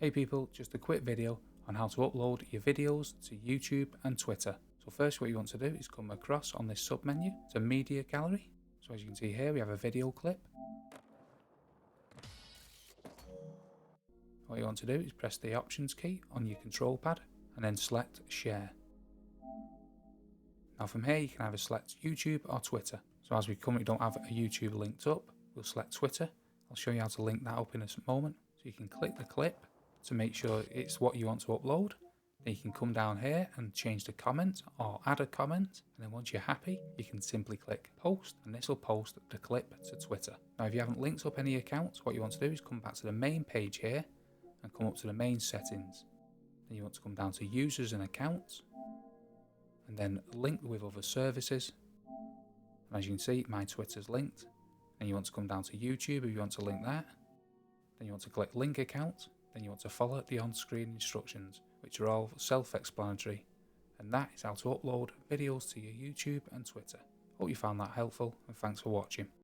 Hey people, just a quick video on how to upload your videos to YouTube and Twitter. So first what you want to do is come across on this sub menu to Media Gallery. So as you can see here we have a video clip. What you want to do is press the options key on your control pad and then select share. Now from here you can either select YouTube or Twitter. So as we currently don't have a YouTube linked up, we'll select Twitter. I'll show you how to link that up in a moment. So you can click the clip to make sure it's what you want to upload. Then you can come down here and change the comment or add a comment, and then once you're happy you can simply click post and this will post the clip to Twitter. Now if you haven't linked up any accounts, what you want to do is come back to the main page here and come up to the main settings. Then you want to come down to users and accounts and then link with other services, and as you can see my Twitter's linked. Then you want to come down to YouTube if you want to link that. Then you want to click link account. Then you want to follow the on-screen instructions, which are all self-explanatory, and that is how to upload videos to your YouTube and Twitter. Hope you found that helpful, and thanks for watching.